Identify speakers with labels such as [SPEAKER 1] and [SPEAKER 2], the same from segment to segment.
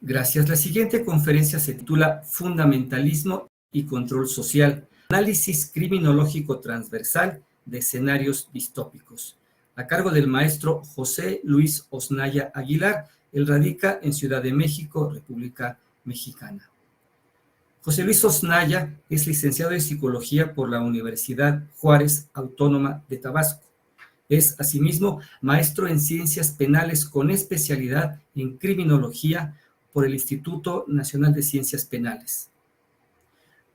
[SPEAKER 1] Gracias. La siguiente conferencia se titula Fundamentalismo y Control Social, análisis criminológico transversal de escenarios distópicos, a cargo del maestro José Luis Osnaya Aguilar. Él radica en Ciudad de México, República Mexicana. José Luis Osnaya es licenciado en Psicología por la Universidad Juárez Autónoma de Tabasco. Es, asimismo, maestro en Ciencias Penales con especialidad en Criminología por el Instituto Nacional de Ciencias Penales.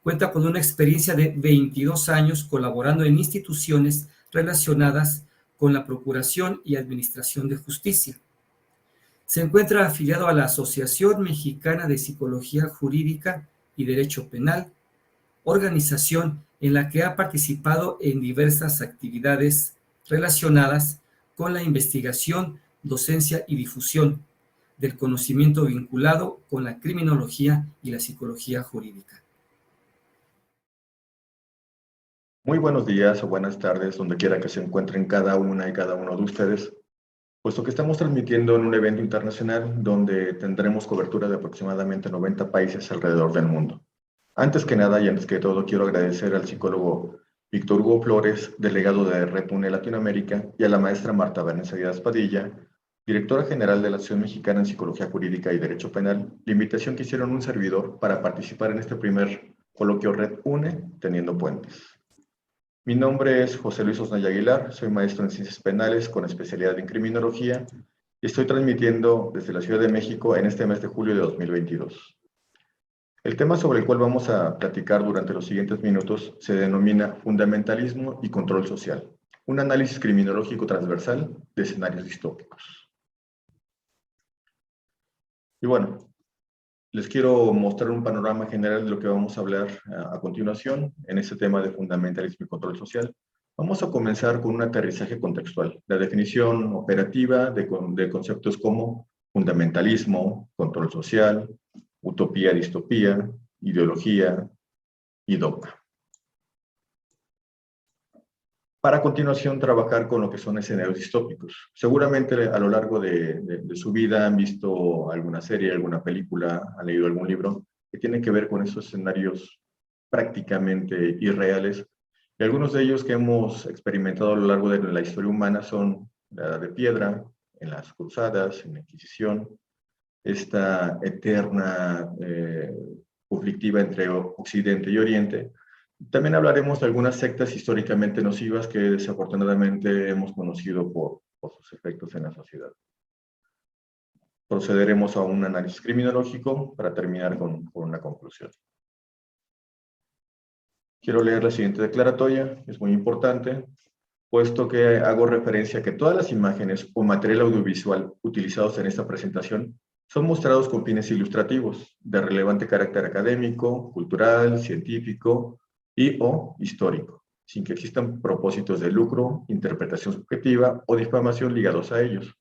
[SPEAKER 1] Cuenta con una experiencia de 22 años colaborando en instituciones relacionadas con la Procuración y Administración de Justicia. Se encuentra afiliado a la Asociación Mexicana de Psicología Jurídica y Derecho Penal, organización en la que ha participado en diversas actividades relacionadas con la investigación, docencia y difusión del conocimiento vinculado con la criminología y la psicología jurídica.
[SPEAKER 2] Muy buenos días o buenas tardes, donde quiera que se encuentren cada una y cada uno de ustedes, puesto que estamos transmitiendo en un evento internacional donde tendremos cobertura de aproximadamente 90 países alrededor del mundo. Antes que nada y antes que todo, quiero agradecer al psicólogo Víctor Hugo Flores, delegado de Repune Latinoamérica, y a la maestra Marta Vanessa Díaz Padilla, directora general de la Asociación Mexicana en Psicología Jurídica y Derecho Penal, la invitación que hicieron un servidor para participar en este primer coloquio Red UNE, Teniendo Puentes. Mi nombre es José Luis Osnaya Aguilar, soy maestro en Ciencias Penales con especialidad en Criminología y estoy transmitiendo desde la Ciudad de México en este mes de julio de 2022. El tema sobre el cual vamos a platicar durante los siguientes minutos se denomina Fundamentalismo y Control Social, un análisis criminológico transversal de escenarios distópicos. Y bueno, les quiero mostrar un panorama general de lo que vamos a hablar a continuación en este tema de fundamentalismo y control social. Vamos a comenzar con un aterrizaje contextual, la definición operativa de conceptos como fundamentalismo, control social, utopía, distopía, ideología y dogma. Para a continuación trabajar con lo que son escenarios distópicos. Seguramente a lo largo de su vida han visto alguna serie, alguna película, han leído algún libro que tiene que ver con esos escenarios prácticamente irreales. Y algunos de ellos que hemos experimentado a lo largo de la historia humana son la Edad de Piedra, en las Cruzadas, en la Inquisición, esta eterna conflictiva entre Occidente y Oriente. También hablaremos de algunas sectas históricamente nocivas que desafortunadamente hemos conocido por sus efectos en la sociedad. Procederemos a un análisis criminológico para terminar con una conclusión. Quiero leer la siguiente declaratoria, es muy importante, puesto que hago referencia a que todas las imágenes o material audiovisual utilizados en esta presentación son mostrados con fines ilustrativos, de relevante carácter académico, cultural, científico y o histórico, sin que existan propósitos de lucro, interpretación subjetiva o difamación ligados a ellos.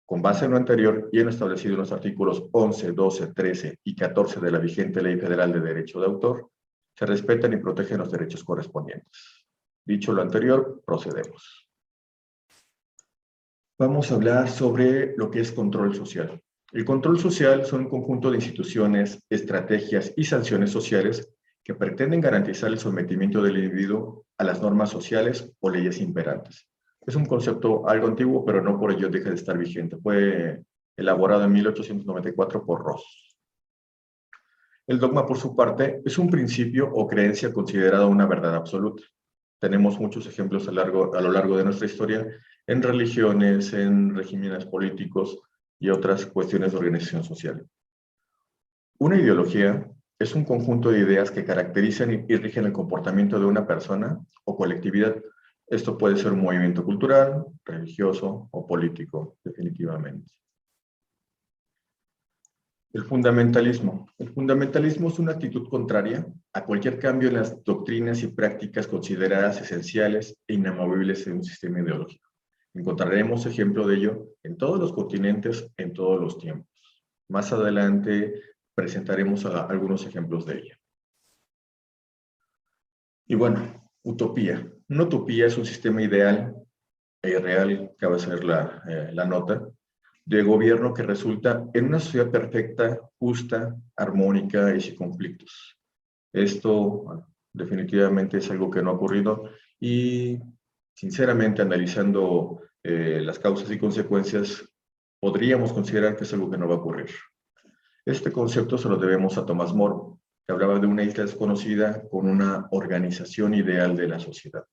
[SPEAKER 2] Con base en lo anterior y en lo establecido en los artículos 11, 12, 13 y 14 de la vigente Ley Federal de Derecho de Autor, se respetan y protegen los derechos correspondientes. Dicho lo anterior, procedemos. Vamos a hablar sobre lo que es control social. El control social son un conjunto de instituciones, estrategias y sanciones sociales que pretenden garantizar el sometimiento del individuo a las normas sociales o leyes imperantes. Es un concepto algo antiguo, pero no por ello deja de estar vigente. Fue elaborado en 1894 por Ross. El dogma, por su parte, es un principio o creencia considerada una verdad absoluta. Tenemos muchos ejemplos a lo largo de nuestra historia en religiones, en regímenes políticos y otras cuestiones de organización social. Una ideología es un conjunto de ideas que caracterizan y rigen el comportamiento de una persona o colectividad. Esto puede ser un movimiento cultural, religioso o político, definitivamente. El fundamentalismo. El fundamentalismo es una actitud contraria a cualquier cambio en las doctrinas y prácticas consideradas esenciales e inamovibles en un sistema ideológico. Encontraremos ejemplo de ello en todos los continentes, en todos los tiempos. Más adelante presentaremos algunos ejemplos de ello. Y bueno, utopía. Una utopía es un sistema ideal e irreal, cabe hacer la nota, de gobierno que resulta en una sociedad perfecta, justa, armónica y sin conflictos. Esto, bueno, definitivamente es algo que no ha ocurrido y, sinceramente, analizando las causas y consecuencias, podríamos considerar que es algo que no va a ocurrir. Este concepto se lo debemos a Thomas More, que hablaba de una isla desconocida con una organización ideal de la sociedad.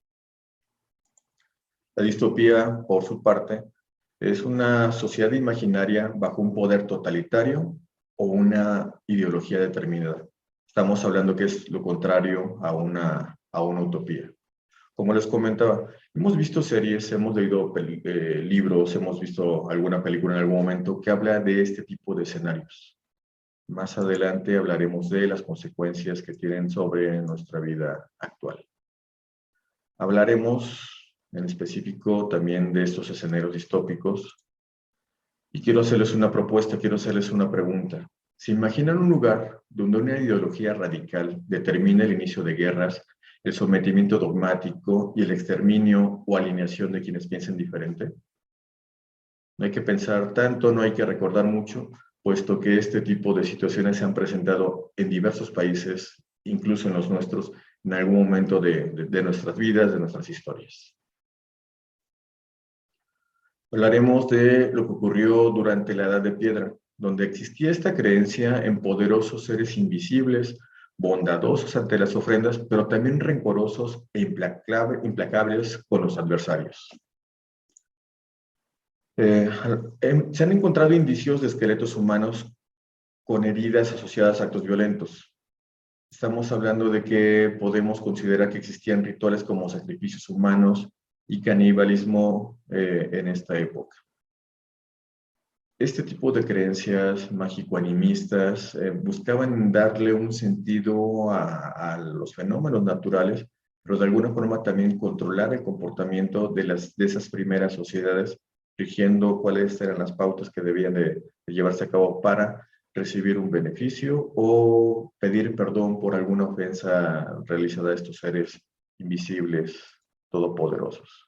[SPEAKER 2] La distopía, por su parte, es una sociedad imaginaria bajo un poder totalitario o una ideología determinada. Estamos hablando que es lo contrario a una utopía. Como les comentaba, hemos visto series, hemos leído libros, hemos visto alguna película en algún momento que habla de este tipo de escenarios. Más adelante hablaremos de las consecuencias que tienen sobre nuestra vida actual. Hablaremos en específico también de estos escenarios distópicos. Y quiero hacerles una propuesta, quiero hacerles una pregunta. ¿Se imaginan un lugar donde una ideología radical determina el inicio de guerras, el sometimiento dogmático y el exterminio o alineación de quienes piensen diferente? No hay que pensar tanto, no hay que recordar mucho, puesto que este tipo de situaciones se han presentado en diversos países, incluso en los nuestros, en algún momento de nuestras vidas, de nuestras historias. Hablaremos de lo que ocurrió durante la Edad de Piedra, donde existía esta creencia en poderosos seres invisibles, bondadosos ante las ofrendas, pero también rencorosos e implacables con los adversarios. Se han encontrado indicios de esqueletos humanos con heridas asociadas a actos violentos. Estamos hablando de que podemos considerar que existían rituales como sacrificios humanos y canibalismo en esta época. Este tipo de creencias mágico-animistas buscaban darle un sentido a los fenómenos naturales, pero de alguna forma también controlar el comportamiento de esas primeras sociedades, rigiendo cuáles eran las pautas que debían de llevarse a cabo para recibir un beneficio o pedir perdón por alguna ofensa realizada a estos seres invisibles, todopoderosos.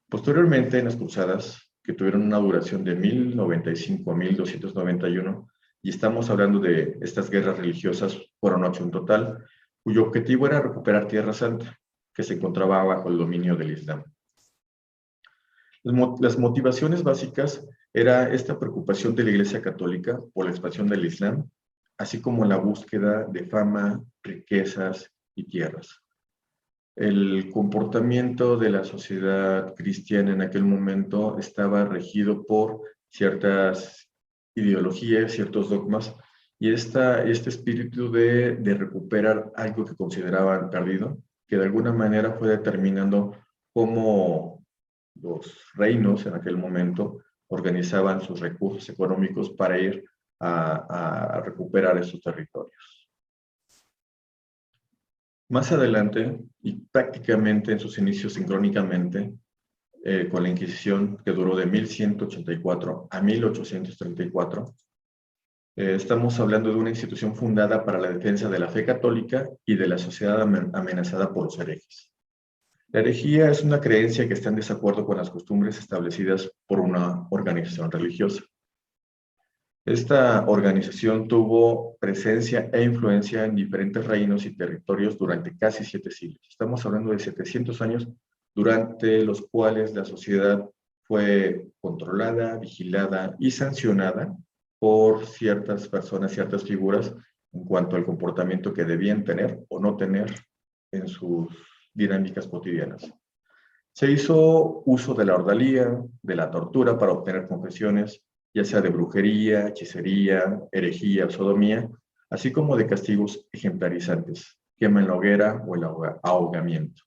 [SPEAKER 2] Posteriormente, en las cruzadas, que tuvieron una duración de 1095 a 1291, y estamos hablando de estas guerras religiosas, fueron 8 en total, cuyo objetivo era recuperar Tierra Santa, que se encontraba bajo el dominio del Islam. Las motivaciones básicas era esta preocupación de la Iglesia Católica por la expansión del Islam, así como la búsqueda de fama, riquezas y tierras. El comportamiento de la sociedad cristiana en aquel momento estaba regido por ciertas ideologías, ciertos dogmas, y este espíritu de recuperar algo que consideraban perdido, que de alguna manera fue determinando cómo los reinos en aquel momento organizaban sus recursos económicos para ir a recuperar esos territorios. Más adelante, y prácticamente en sus inicios sincrónicamente, con la Inquisición, que duró de 1184 a 1834, estamos hablando de una institución fundada para la defensa de la fe católica y de la sociedad amenazada por los herejes. La herejía es una creencia que está en desacuerdo con las costumbres establecidas por una organización religiosa. Esta organización tuvo presencia e influencia en diferentes reinos y territorios durante casi 7 siglos. Estamos hablando de 700 años durante los cuales la sociedad fue controlada, vigilada y sancionada por ciertas personas, ciertas figuras, en cuanto al comportamiento que debían tener o no tener en sus dinámicas cotidianas. Se hizo uso de la ordalía, de la tortura para obtener confesiones, ya sea de brujería, hechicería, herejía, sodomía, así como de castigos ejemplarizantes, quema en la hoguera o el ahogamiento.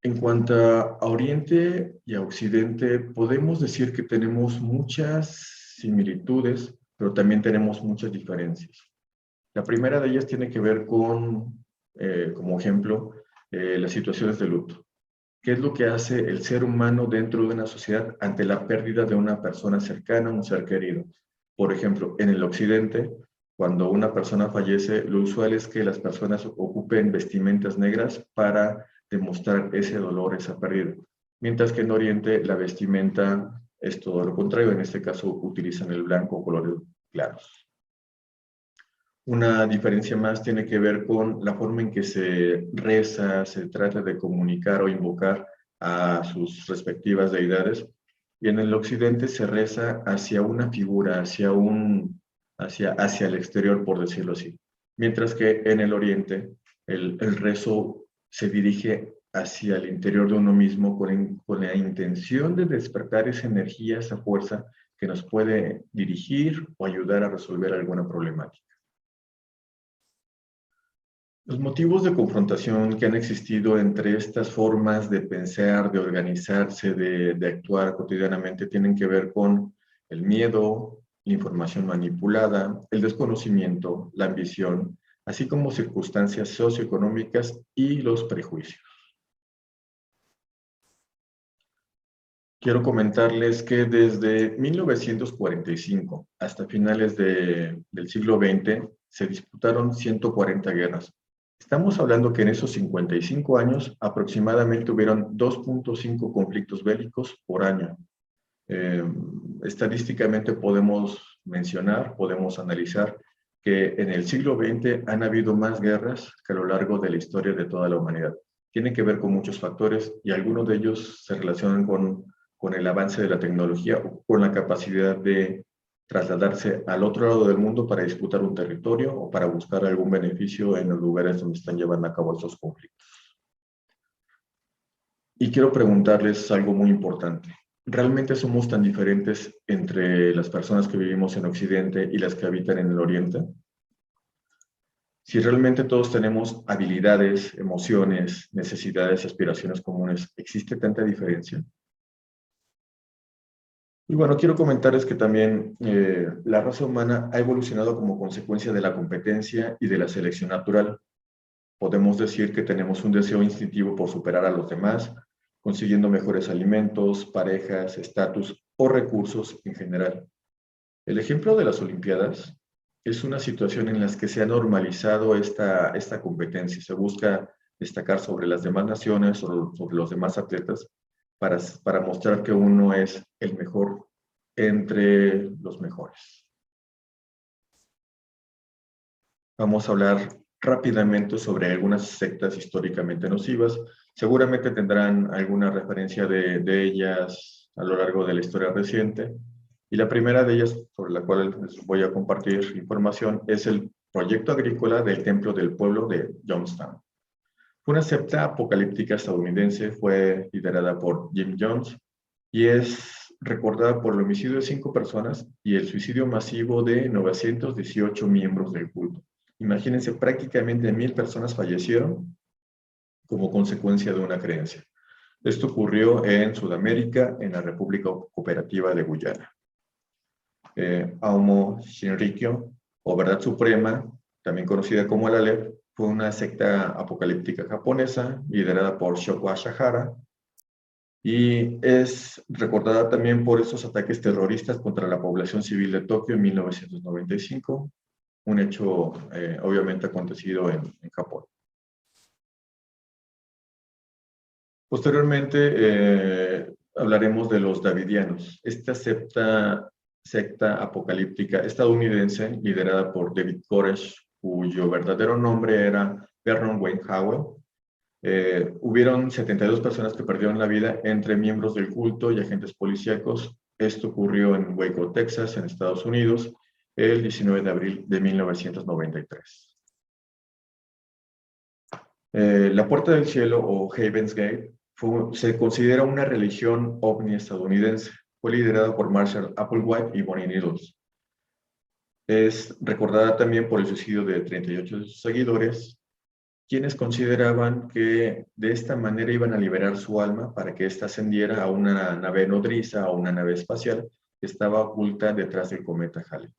[SPEAKER 2] En cuanto a Oriente y a Occidente, podemos decir que tenemos muchas similitudes, pero también tenemos muchas diferencias. La primera de ellas tiene que ver con, como ejemplo, las situaciones de luto. ¿Qué es lo que hace el ser humano dentro de una sociedad ante la pérdida de una persona cercana, un ser querido? Por ejemplo, en el occidente, cuando una persona fallece, lo usual es que las personas ocupen vestimentas negras para demostrar ese dolor, esa pérdida. mientras que en Oriente la vestimenta es todo lo contrario, en este caso utilizan el blanco o colores claros. Una diferencia más tiene que ver con la forma en que se reza, se trata de comunicar o invocar a sus respectivas deidades. Y en el occidente se reza hacia una figura, hacia el exterior, por decirlo así. Mientras que en el oriente el rezo se dirige hacia el interior de uno mismo con la intención de despertar esa energía, esa fuerza que nos puede dirigir o ayudar a resolver alguna problemática. Los motivos de confrontación que han existido entre estas formas de pensar, de organizarse, de actuar cotidianamente, tienen que ver con el miedo, la información manipulada, el desconocimiento, la ambición, así como circunstancias socioeconómicas y los prejuicios. Quiero comentarles que desde 1945 hasta finales del siglo XX se disputaron 140 guerras. Estamos hablando que en esos 55 años aproximadamente hubieron 2.5 conflictos bélicos por año. Estadísticamente podemos mencionar, podemos analizar que en el siglo XX han habido más guerras que a lo largo de la historia de toda la humanidad. Tienen que ver con muchos factores y algunos de ellos se relacionan con el avance de la tecnología o con la capacidad de trasladarse al otro lado del mundo para disputar un territorio o para buscar algún beneficio en los lugares donde están llevando a cabo estos conflictos. Y quiero preguntarles algo muy importante. ¿Realmente somos tan diferentes entre las personas que vivimos en Occidente y las que habitan en el Oriente? Si realmente todos tenemos habilidades, emociones, necesidades, aspiraciones comunes, ¿existe tanta diferencia? Y bueno, quiero comentarles que también la raza humana ha evolucionado como consecuencia de la competencia y de la selección natural. Podemos decir que tenemos un deseo instintivo por superar a los demás, consiguiendo mejores alimentos, parejas, estatus o recursos en general. El ejemplo de las Olimpiadas es una situación en la que se ha normalizado esta competencia. Se busca destacar sobre las demás naciones o sobre los demás atletas para mostrar que uno es el mejor entre los mejores. Vamos a hablar rápidamente sobre algunas sectas históricamente nocivas. Seguramente tendrán alguna referencia de ellas a lo largo de la historia reciente. Y la primera de ellas, sobre la cual les voy a compartir información, es el proyecto agrícola del Templo del Pueblo de Jonestown. Fue una secta apocalíptica estadounidense, fue liderada por Jim Jones y es recordada por el homicidio de 5 personas y el suicidio masivo de 918 miembros del culto. Imagínense, prácticamente 1000 personas fallecieron como consecuencia de una creencia. Esto ocurrió en Sudamérica, en la República Cooperativa de Guyana. Aomo Shinrikyo, o Verdad Suprema, también conocida como el Aleph, fue una secta apocalíptica japonesa liderada por Shoko Asahara y es recordada también por estos ataques terroristas contra la población civil de Tokio en 1995, un hecho obviamente acontecido en Japón. Posteriormente hablaremos de los Davidianos. Esta secta apocalíptica estadounidense liderada por David Koresh, cuyo verdadero nombre era Vernon Wayne Howell. Hubieron 72 personas que perdieron la vida entre miembros del culto y agentes policíacos. Esto ocurrió en Waco, Texas, en Estados Unidos, el 19 de abril de 1993. La Puerta del Cielo, o Heaven's Gate, se considera una religión ovni estadounidense. Fue liderada por Marshall Applewhite y Bonnie Needles. Es recordada también por el suicidio de 38 de sus seguidores, quienes consideraban que de esta manera iban a liberar su alma para que ésta ascendiera a una nave nodriza o una nave espacial que estaba oculta detrás del cometa Halley.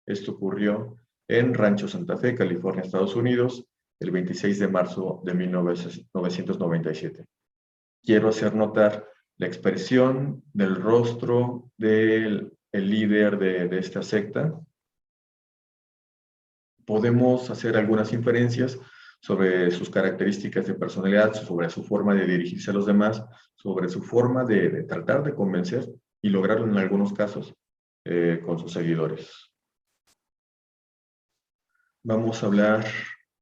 [SPEAKER 2] Esto ocurrió en Rancho Santa Fe, California, Estados Unidos, el 26 de marzo de 1997. Quiero hacer notar la expresión del rostro del líder de esta secta. Podemos hacer algunas inferencias sobre sus características de personalidad, sobre su forma de dirigirse a los demás, sobre su forma de tratar de convencer y lograrlo en algunos casos con sus seguidores. Vamos a hablar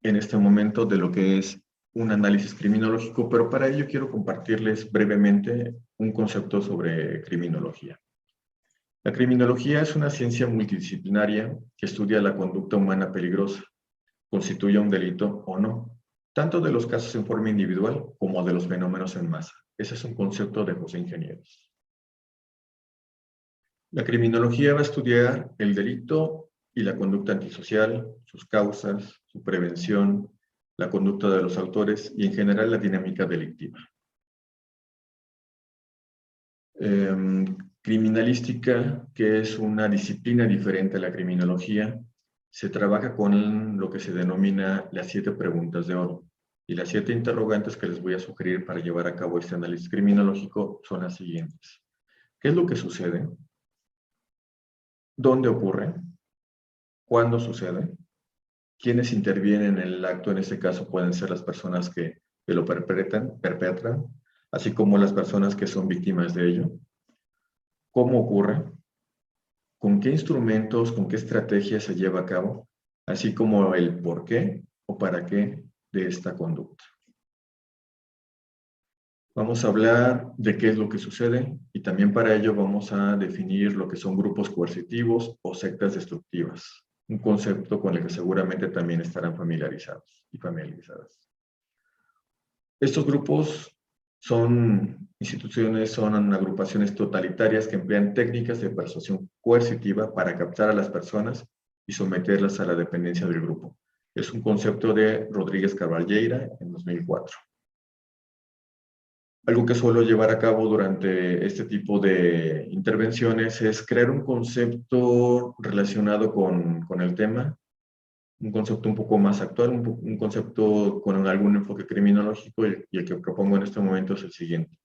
[SPEAKER 2] en este momento de lo que es un análisis criminológico, pero para ello quiero compartirles brevemente un concepto sobre criminología. La criminología es una ciencia multidisciplinaria que estudia la conducta humana peligrosa, constituya un delito o no, tanto de los casos en forma individual como de los fenómenos en masa. Ese es un concepto de José Ingenieros. La criminología va a estudiar el delito y la conducta antisocial, sus causas, su prevención, la conducta de los autores y en general la dinámica delictiva. Criminalística, que es una disciplina diferente a la criminología, se trabaja con lo que se denomina las 7 preguntas de oro. Y las 7 interrogantes que les voy a sugerir para llevar a cabo este análisis criminológico son las siguientes. ¿Qué es lo que sucede? ¿Dónde ocurre? ¿Cuándo sucede? ¿Quiénes intervienen en el acto? En este caso pueden ser las personas que lo perpetran, así como las personas que son víctimas de ello. ¿Cómo ocurre? ¿Con qué instrumentos, con qué estrategias se lleva a cabo? Así como el por qué o para qué de esta conducta. Vamos a hablar de qué es lo que sucede y también para ello vamos a definir lo que son grupos coercitivos o sectas destructivas, un concepto con el que seguramente también estarán familiarizados y familiarizadas. Estos grupos son instituciones, son agrupaciones totalitarias que emplean técnicas de persuasión coercitiva para captar a las personas y someterlas a la dependencia del grupo. Es un concepto de Rodríguez Caballeira en 2004. Algo que suelo llevar a cabo durante este tipo de intervenciones es crear un concepto relacionado con el tema, un concepto un poco más actual, un concepto con algún enfoque criminológico y el que propongo en este momento es el siguiente.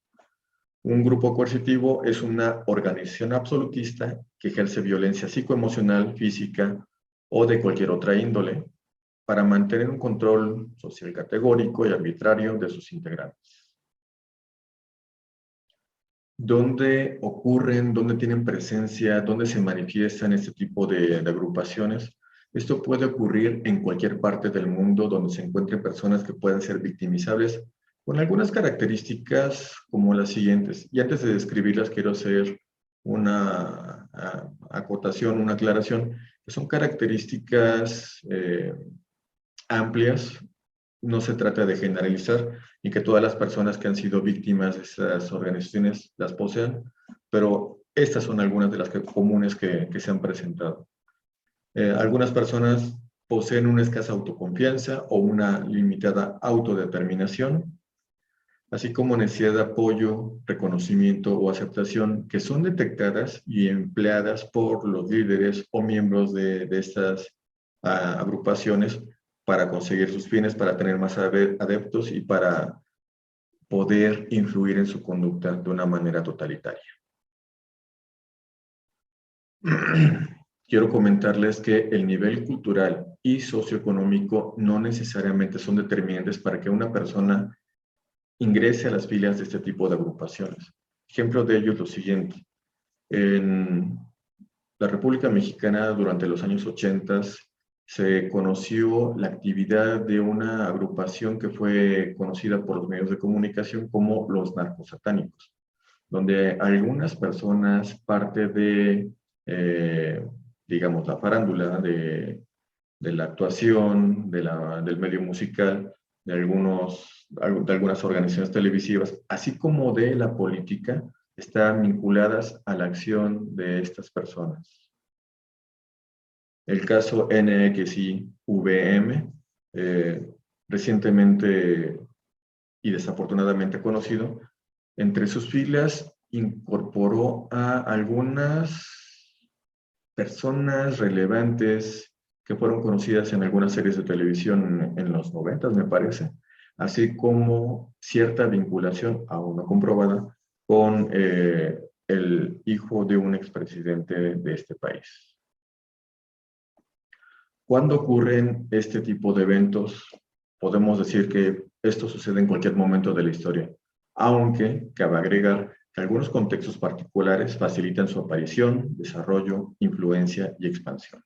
[SPEAKER 2] Un grupo coercitivo es una organización absolutista que ejerce violencia psicoemocional, física o de cualquier otra índole para mantener un control social categórico y arbitrario de sus integrantes. ¿Dónde ocurren, dónde tienen presencia, dónde se manifiestan este tipo de agrupaciones? Esto puede ocurrir en cualquier parte del mundo donde se encuentren personas que puedan ser victimizables con algunas características como las siguientes. Y antes de describirlas quiero hacer una acotación, una aclaración, que son características amplias. No se trata de generalizar y que todas las personas que han sido víctimas de esas organizaciones las posean, pero estas son algunas de las comunes que se han presentado. Algunas personas poseen una escasa autoconfianza o una limitada autodeterminación, así como necesidad de apoyo, reconocimiento o aceptación que son detectadas y empleadas por los líderes o miembros de estas agrupaciones para conseguir sus fines, para tener más adeptos y para poder influir en su conducta de una manera totalitaria. Quiero comentarles que el nivel cultural y socioeconómico no necesariamente son determinantes para que una persona ingrese a las filas de este tipo de agrupaciones. Ejemplo de ello es lo siguiente. En la República Mexicana, durante los años 80, se conoció la actividad de una agrupación que fue conocida por los medios de comunicación como los narcosatánicos, donde algunas personas, parte de, digamos, la farándula, de la actuación, del medio musical, de algunas organizaciones televisivas, así como de la política, están vinculadas a la acción de estas personas. El caso NXI-VM, recientemente y desafortunadamente conocido, entre sus filas incorporó a algunas personas relevantes que fueron conocidas en algunas series de televisión en los 90, me parece, así como cierta vinculación, aún no comprobada, con el hijo de un expresidente de este país. ¿Cuándo ocurren este tipo de eventos? Podemos decir que esto sucede en cualquier momento de la historia, aunque cabe agregar que algunos contextos particulares facilitan su aparición, desarrollo, influencia y expansión.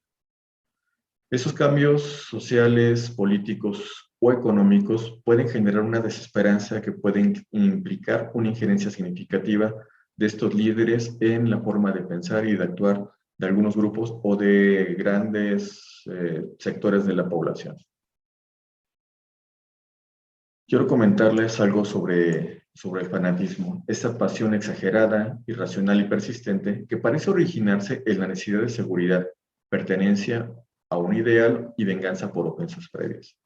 [SPEAKER 2] Esos cambios sociales, políticos o económicos pueden generar una desesperanza que puede implicar una injerencia significativa de estos líderes en la forma de pensar y de actuar de algunos grupos o de grandes sectores de la población. Quiero comentarles algo sobre el fanatismo, esa pasión exagerada, irracional y persistente que parece originarse en la necesidad de seguridad, pertenencia a un ideal y venganza por ofensas previas.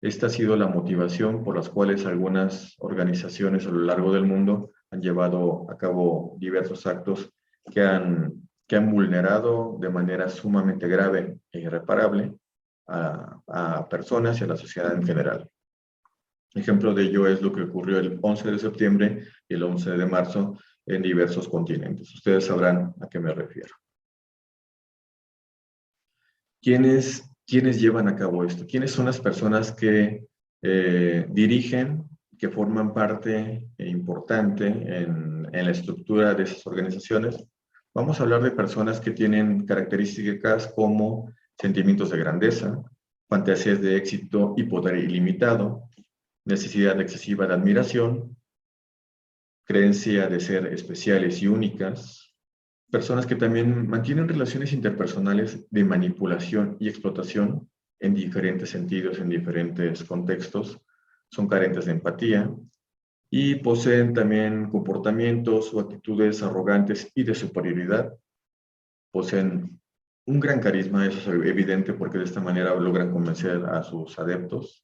[SPEAKER 2] Esta ha sido la motivación por las cuales algunas organizaciones a lo largo del mundo han llevado a cabo diversos actos que han vulnerado de manera sumamente grave e irreparable a personas y a la sociedad en general. Ejemplo de ello es lo que ocurrió el 11 de septiembre y el 11 de marzo en diversos continentes. Ustedes sabrán a qué me refiero. ¿Quiénes llevan a cabo esto? ¿Quiénes son las personas que dirigen, que forman parte importante en la estructura de esas organizaciones? Vamos a hablar de personas que tienen características como sentimientos de grandeza, fantasías de éxito y poder ilimitado, necesidad excesiva de admiración, creencia de ser especiales y únicas, personas que también mantienen relaciones interpersonales de manipulación y explotación en diferentes sentidos, en diferentes contextos, son carentes de empatía y poseen también comportamientos o actitudes arrogantes y de superioridad, poseen un gran carisma, eso es evidente porque de esta manera logran convencer a sus adeptos,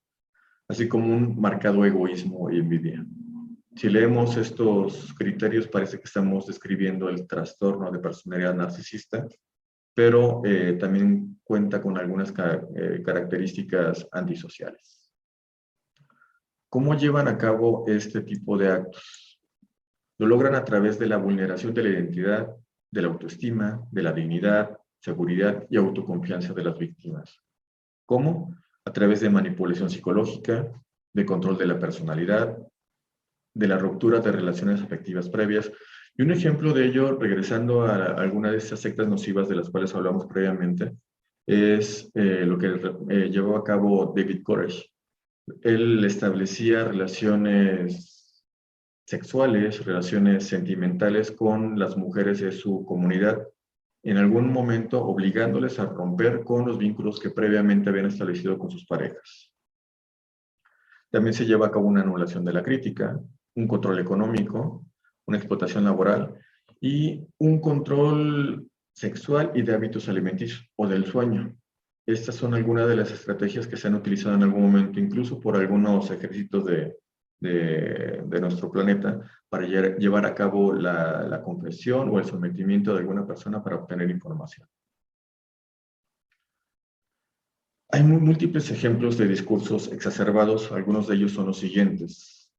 [SPEAKER 2] así como un marcado egoísmo y envidia. Si leemos estos criterios, parece que estamos describiendo el trastorno de personalidad narcisista, pero también cuenta con algunas características antisociales. ¿Cómo llevan a cabo este tipo de actos? Lo logran a través de la vulneración de la identidad, de la autoestima, de la dignidad, seguridad y autoconfianza de las víctimas. ¿Cómo? A través de manipulación psicológica, de control de la personalidad, de la ruptura de relaciones afectivas previas. Y un ejemplo de ello, regresando a alguna de estas sectas nocivas de las cuales hablamos previamente, es lo que llevó a cabo David Koresh. Él establecía relaciones sexuales, relaciones sentimentales con las mujeres de su comunidad, en algún momento obligándoles a romper con los vínculos que previamente habían establecido con sus parejas. También se lleva a cabo una anulación de la crítica, un control económico, una explotación laboral y un control sexual y de hábitos alimenticios o del sueño. Estas son algunas de las estrategias que se han utilizado en algún momento, incluso por algunos ejércitos de nuestro planeta, para llevar a cabo la confesión o el sometimiento de alguna persona para obtener información. Hay múltiples ejemplos de discursos exacerbados, algunos de ellos son los siguientes.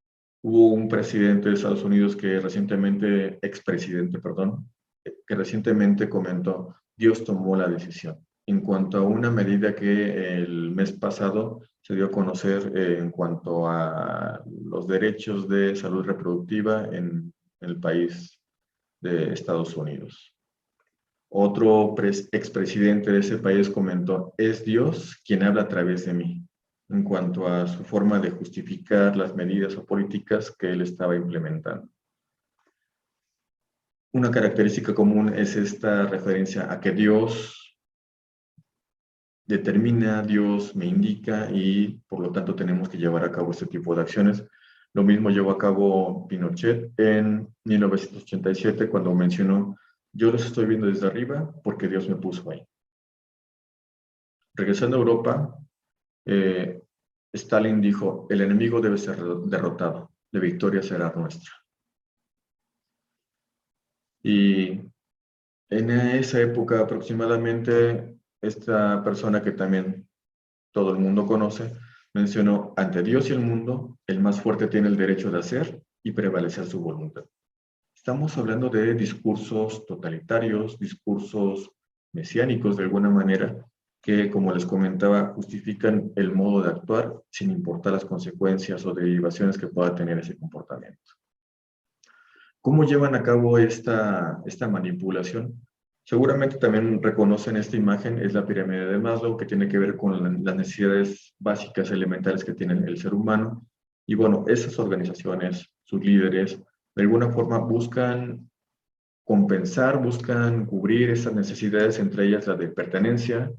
[SPEAKER 2] Hubo un presidente de Estados Unidos que recientemente, expresidente, perdón, que recientemente comentó, Dios tomó la decisión, en cuanto a una medida que el mes pasado se dio a conocer en cuanto a los derechos de salud reproductiva en el país de Estados Unidos. Otro expresidente de ese país comentó, es Dios quien habla a través de mí, en cuanto a su forma de justificar las medidas o políticas que él estaba implementando. Una característica común es esta referencia a que Dios determina, Dios me indica y por lo tanto tenemos que llevar a cabo este tipo de acciones. Lo mismo llevó a cabo Pinochet en 1987 cuando mencionó, yo los estoy viendo desde arriba porque Dios me puso ahí. Regresando a Europa, Stalin dijo, el enemigo debe ser derrotado, la victoria será nuestra. Y en esa época aproximadamente, esta persona que también todo el mundo conoce, mencionó, ante Dios y el mundo, el más fuerte tiene el derecho de hacer y prevalecer su voluntad. Estamos hablando de discursos totalitarios, discursos mesiánicos de alguna manera, que, como les comentaba, justifican el modo de actuar sin importar las consecuencias o derivaciones que pueda tener ese comportamiento. ¿Cómo llevan a cabo esta manipulación? Seguramente también reconocen esta imagen, es la pirámide de Maslow, que tiene que ver con las necesidades básicas elementales que tiene el ser humano. Y bueno, esas organizaciones, sus líderes, de alguna forma buscan compensar, buscan cubrir esas necesidades, entre ellas la de pertenencia,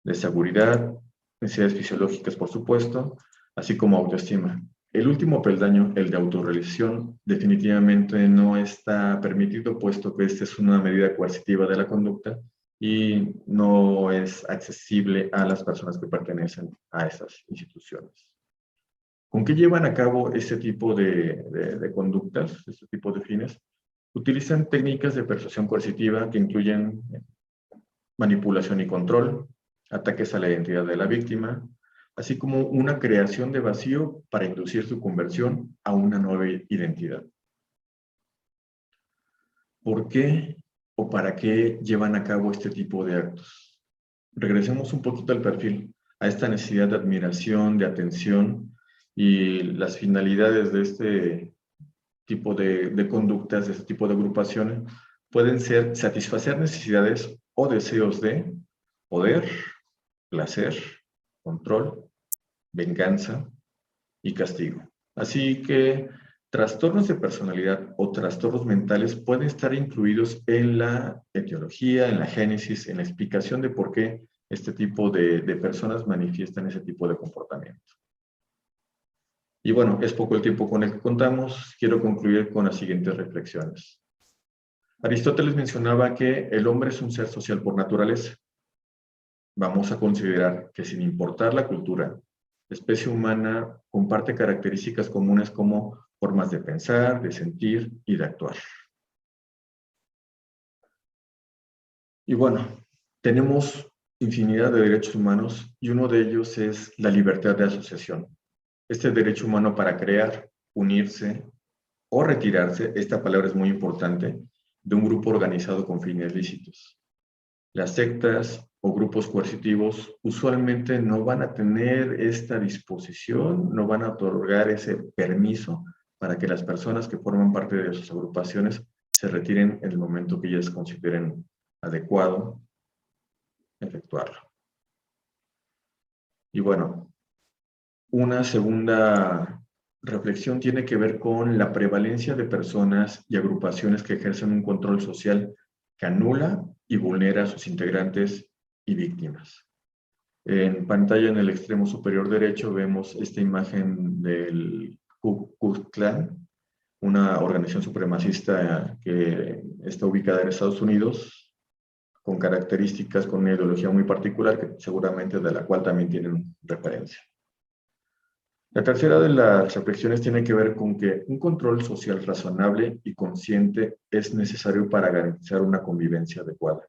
[SPEAKER 2] de seguridad, necesidades fisiológicas, por supuesto, así como autoestima. El último peldaño, el de autorrealización, definitivamente no está permitido, puesto que esta es una medida coercitiva de la conducta y no es accesible a las personas que pertenecen a esas instituciones. ¿Con qué llevan a cabo este tipo de conductas, este tipo de fines? Utilizan técnicas de persuasión coercitiva que incluyen manipulación y control, ataques a la identidad de la víctima, así como una creación de vacío para inducir su conversión a una nueva identidad. ¿Por qué o para qué llevan a cabo este tipo de actos? Regresemos un poquito al perfil, a esta necesidad de admiración, de atención, y las finalidades de este tipo de conductas, de este tipo de agrupaciones, pueden ser satisfacer necesidades o deseos de poder, placer, control, venganza y castigo. Así que trastornos de personalidad o trastornos mentales pueden estar incluidos en la etiología, en la génesis, en la explicación de por qué este tipo de personas manifiestan ese tipo de comportamiento. Y bueno, es poco el tiempo con el que contamos. Quiero concluir con las siguientes reflexiones. Aristóteles mencionaba que el hombre es un ser social por naturaleza. Vamos a considerar que, sin importar la cultura, la especie humana comparte características comunes como formas de pensar, de sentir y de actuar. Y bueno, tenemos infinidad de derechos humanos y uno de ellos es la libertad de asociación. Este derecho humano para crear, unirse o retirarse, esta palabra es muy importante, de un grupo organizado con fines lícitos. Las sectas o grupos coercitivos usualmente no van a tener esta disposición, no van a otorgar ese permiso para que las personas que forman parte de sus agrupaciones se retiren en el momento que ellas consideren adecuado efectuarlo. Y bueno, una segunda reflexión tiene que ver con la prevalencia de personas y agrupaciones que ejercen un control social que anula y vulnera a sus integrantes y víctimas. En pantalla, en el extremo superior derecho, vemos esta imagen del Ku Klux Klan, una organización supremacista que está ubicada en Estados Unidos, con características, con una ideología muy particular, que seguramente de la cual también tienen referencia. La tercera de las reflexiones tiene que ver con que un control social razonable y consciente es necesario para garantizar una convivencia adecuada.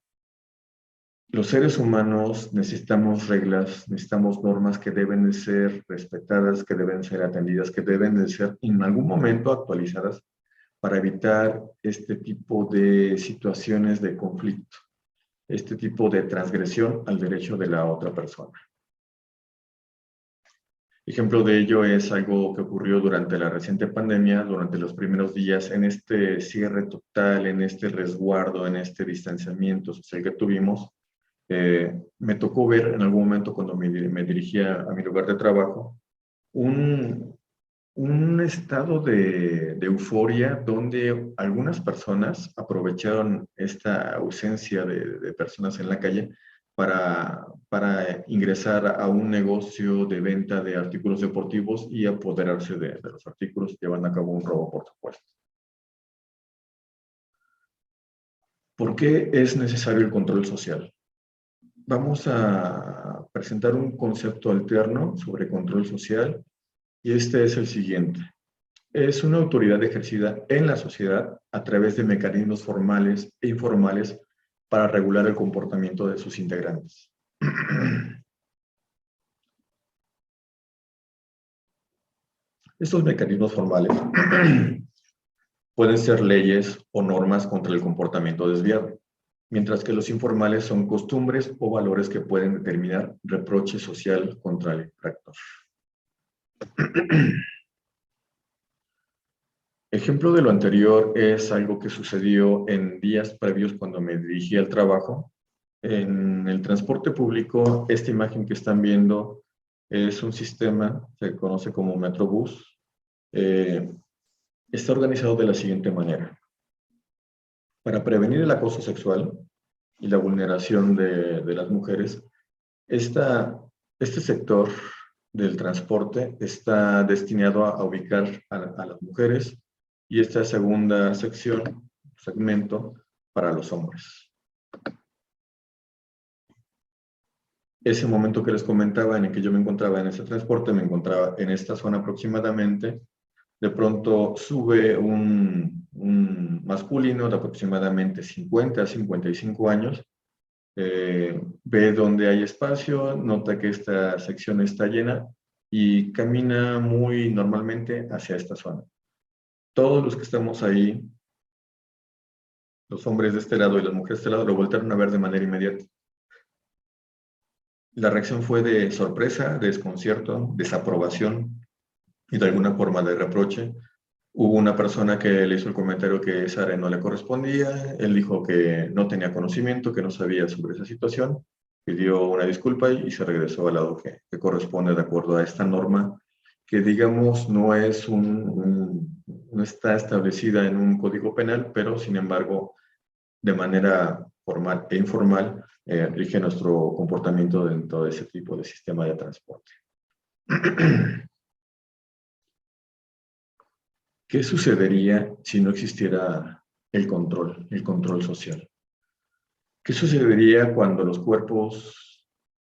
[SPEAKER 2] Los seres humanos necesitamos reglas, necesitamos normas que deben de ser respetadas, que deben ser atendidas, que deben de ser en algún momento actualizadas para evitar este tipo de situaciones de conflicto, este tipo de transgresión al derecho de la otra persona. Ejemplo de ello es algo que ocurrió durante la reciente pandemia, durante los primeros días, en este cierre total, en este resguardo, en este distanciamiento social que tuvimos. Me tocó ver en algún momento cuando me dirigía a mi lugar de trabajo un estado de euforia donde algunas personas aprovecharon esta ausencia de personas en la calle para ingresar a un negocio de venta de artículos deportivos y apoderarse de los artículos, llevando a cabo un robo, por supuesto. ¿Por qué es necesario el control social? Vamos a presentar un concepto alterno sobre control social y este es el siguiente. Es una autoridad ejercida en la sociedad a través de mecanismos formales e informales para regular el comportamiento de sus integrantes. Estos mecanismos formales pueden ser leyes o normas contra el comportamiento desviado. mientras que los informales son costumbres o valores que pueden determinar reproche social contra el infractor. Ejemplo de lo anterior es algo que sucedió en días previos cuando me dirigí al trabajo. En el transporte público, esta imagen que están viendo es un sistema, se conoce como Metrobús. Está organizado de la siguiente manera. Para prevenir el acoso sexual y la vulneración de las mujeres, este sector del transporte está destinado a ubicar a las mujeres y esta segunda segmento, para los hombres. Ese momento que les comentaba en el que yo me encontraba en ese transporte, me encontraba en esta zona aproximadamente. De pronto sube un masculino de aproximadamente 50 a 55 años, ve donde hay espacio, nota que esta sección está llena y camina muy normalmente hacia esta zona. Todos los que estamos ahí, los hombres de este lado y las mujeres de este lado, lo voltearon a ver de manera inmediata. La reacción fue de sorpresa, desconcierto, desaprobación y de alguna forma de reproche. Hubo una persona que le hizo el comentario que esa área no le correspondía, él dijo que no tenía conocimiento, que no sabía sobre esa situación, pidió una disculpa y se regresó al lado que corresponde de acuerdo a esta norma, que digamos no está establecida en un código penal, pero sin embargo, de manera formal e informal, rige nuestro comportamiento dentro de ese tipo de sistema de transporte. ¿Qué sucedería si no existiera el control social? ¿Qué sucedería cuando los cuerpos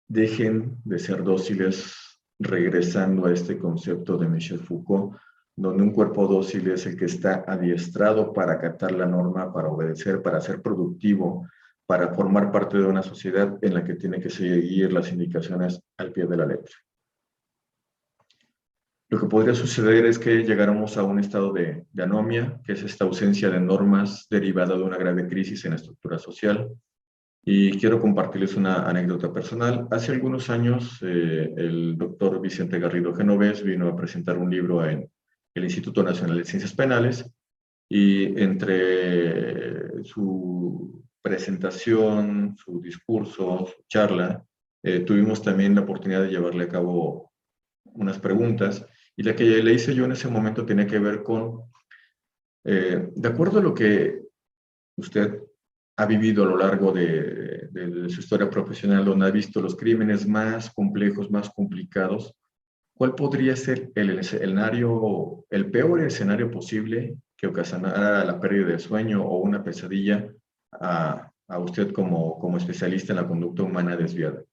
[SPEAKER 2] dejen de ser dóciles, regresando a este concepto de Michel Foucault, donde un cuerpo dócil es el que está adiestrado para acatar la norma, para obedecer, para ser productivo, para formar parte de una sociedad en la que tiene que seguir las indicaciones al pie de la letra? Lo que podría suceder es que llegáramos a un estado de anomia, que es esta ausencia de normas derivada de una grave crisis en la estructura social. Y quiero compartirles una anécdota personal. Hace algunos años, el doctor Vicente Garrido Genovés vino a presentar un libro en el Instituto Nacional de Ciencias Penales, y entre su presentación, su discurso, su charla, tuvimos también la oportunidad de llevarle a cabo unas preguntas, y la que le hice yo en ese momento tenía que ver con, de acuerdo a lo que usted ha vivido a lo largo de su historia profesional, donde ha visto los crímenes más complejos, más complicados, ¿cuál podría ser el peor escenario posible que ocasionara la pérdida de sueño o una pesadilla a usted como especialista en la conducta humana desviada?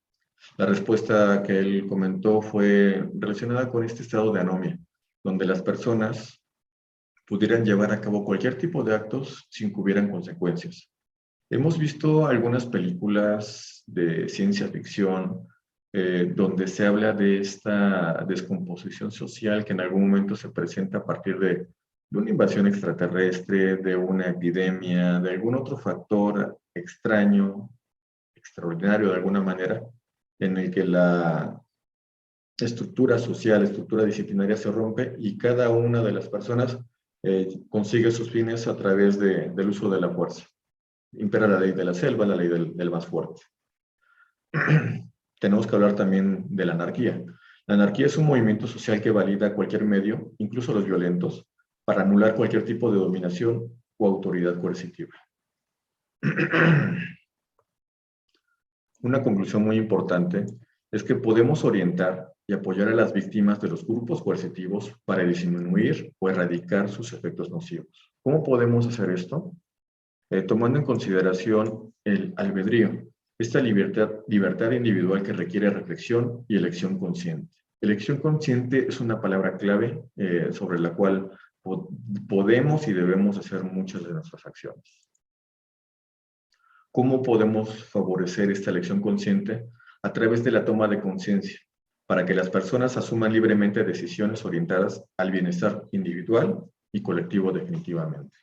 [SPEAKER 2] La respuesta que él comentó fue relacionada con este estado de anomia, donde las personas pudieran llevar a cabo cualquier tipo de actos sin que hubieran consecuencias. Hemos visto algunas películas de ciencia ficción donde se habla de esta descomposición social que en algún momento se presenta a partir de una invasión extraterrestre, de una epidemia, de algún otro factor extraño, extraordinario de alguna manera, en el que la estructura social, estructura disciplinaria se rompe y cada una de las personas consigue sus fines a través del uso de la fuerza. Impera la ley de la selva, la ley del más fuerte. Tenemos que hablar también de la anarquía. La anarquía es un movimiento social que valida cualquier medio, incluso los violentos, para anular cualquier tipo de dominación o autoridad coercitiva. Una conclusión muy importante es que podemos orientar y apoyar a las víctimas de los grupos coercitivos para disminuir o erradicar sus efectos nocivos. ¿Cómo podemos hacer esto? Tomando en consideración el albedrío, esta libertad individual que requiere reflexión y elección consciente. Elección consciente es una palabra clave sobre la cual podemos y debemos hacer muchas de nuestras acciones. ¿Cómo podemos favorecer esta elección consciente? A través de la toma de conciencia, para que las personas asuman libremente decisiones orientadas al bienestar individual y colectivo definitivamente.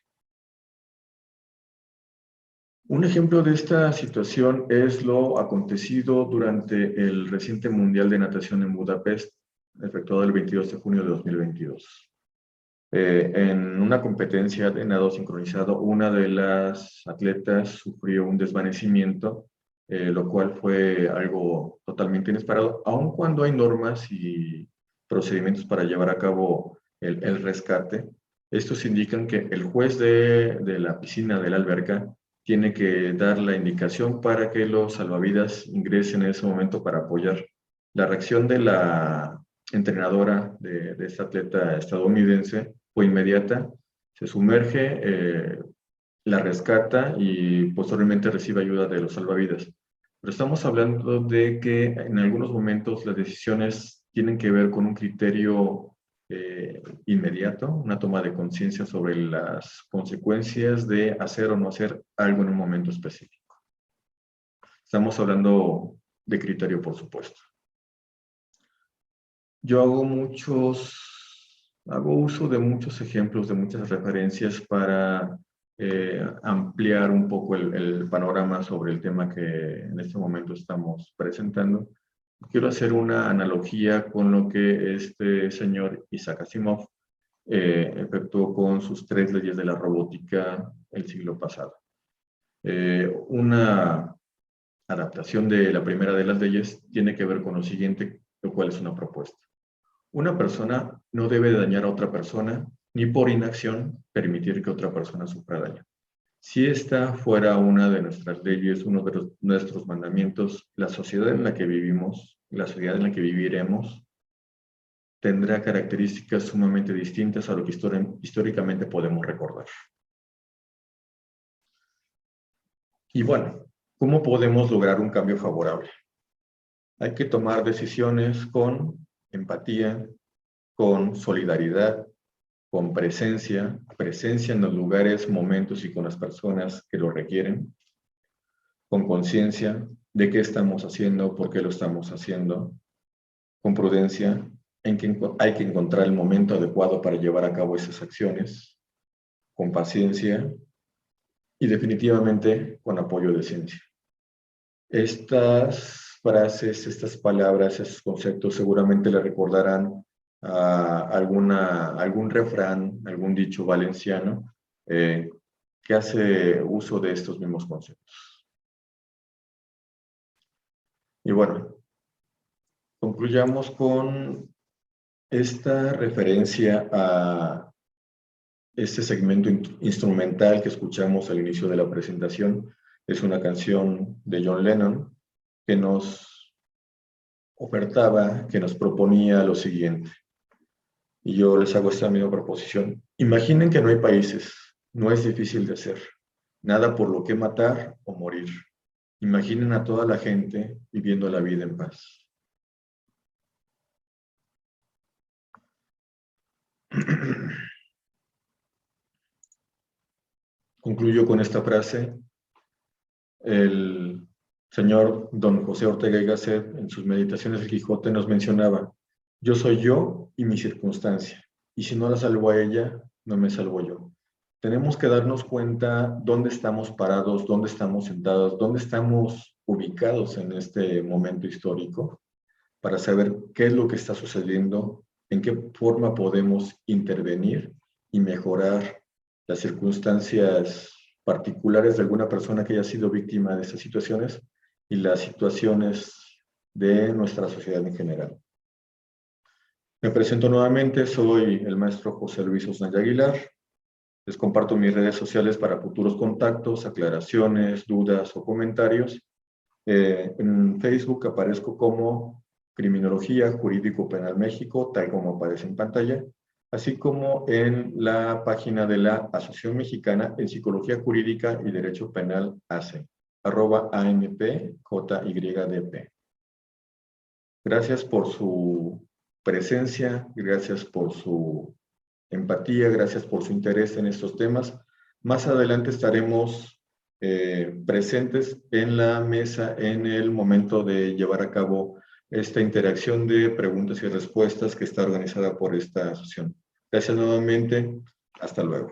[SPEAKER 2] Un ejemplo de esta situación es lo acontecido durante el reciente Mundial de Natación en Budapest, efectuado el 22 de junio de 2022. En una competencia de nado sincronizado, una de las atletas sufrió un desvanecimiento, lo cual fue algo totalmente inesperado, aun cuando hay normas y procedimientos para llevar a cabo el rescate. Estos indican que el juez de la piscina, de la alberca, tiene que dar la indicación para que los salvavidas ingresen en ese momento para apoyar. La reacción de la entrenadora de esta atleta estadounidense fue inmediata, se sumerge, la rescata y posteriormente recibe ayuda de los salvavidas. Pero estamos hablando de que en algunos momentos las decisiones tienen que ver con un criterio inmediato, una toma de conciencia sobre las consecuencias de hacer o no hacer algo en un momento específico. Estamos hablando de criterio, por supuesto. Yo hago uso de muchos ejemplos, de muchas referencias para ampliar un poco el panorama sobre el tema que en este momento estamos presentando. Quiero hacer una analogía con lo que este señor Isaac Asimov efectuó con sus 3 leyes de la robótica el siglo pasado. Una adaptación de la primera de las leyes tiene que ver con lo siguiente, lo cual es una propuesta. Una persona no debe dañar a otra persona, ni por inacción permitir que otra persona sufra daño. Si esta fuera una de nuestras leyes, uno de nuestros mandamientos, la sociedad en la que vivimos, la sociedad en la que viviremos, tendrá características sumamente distintas a lo que históricamente podemos recordar. Y bueno, ¿cómo podemos lograr un cambio favorable? Hay que tomar decisiones con empatía, con solidaridad, con presencia en los lugares, momentos y con las personas que lo requieren, con conciencia de qué estamos haciendo, por qué lo estamos haciendo, con prudencia, en que hay que encontrar el momento adecuado para llevar a cabo esas acciones, con paciencia y definitivamente con apoyo de ciencia. Estas frases, estas palabras, estos conceptos seguramente le recordarán a algún refrán, algún dicho valenciano que hace uso de estos mismos conceptos. Y bueno, concluyamos con esta referencia a este segmento instrumental que escuchamos al inicio de la presentación. Es una canción de John Lennon que nos ofertaba, que nos proponía lo siguiente. Y yo les hago esta misma proposición. Imaginen que no hay países, no es difícil de hacer, nada por lo que matar o morir. Imaginen a toda la gente viviendo la vida en paz. Concluyo con esta frase. El señor don José Ortega y Gasset, en sus Meditaciones del Quijote, nos mencionaba: yo soy yo y mi circunstancia, y si no la salvo a ella, no me salvo yo. Tenemos que darnos cuenta dónde estamos parados, dónde estamos sentados, dónde estamos ubicados en este momento histórico, para saber qué es lo que está sucediendo, en qué forma podemos intervenir y mejorar las circunstancias particulares de alguna persona que haya sido víctima de estas situaciones y las situaciones de nuestra sociedad en general. Me presento nuevamente, soy el maestro José Luis Osnaya Aguilar. Les comparto mis redes sociales para futuros contactos, aclaraciones, dudas o comentarios. En Facebook aparezco como Criminología Jurídico Penal México, tal como aparece en pantalla, así como en la página de la Asociación Mexicana en Psicología Jurídica y Derecho Penal ACE, @AMPJYDP. Gracias por su presencia, gracias por su empatía, gracias por su interés en estos temas. Más adelante estaremos presentes en la mesa en el momento de llevar a cabo esta interacción de preguntas y respuestas que está organizada por esta asociación. Gracias nuevamente. Hasta luego.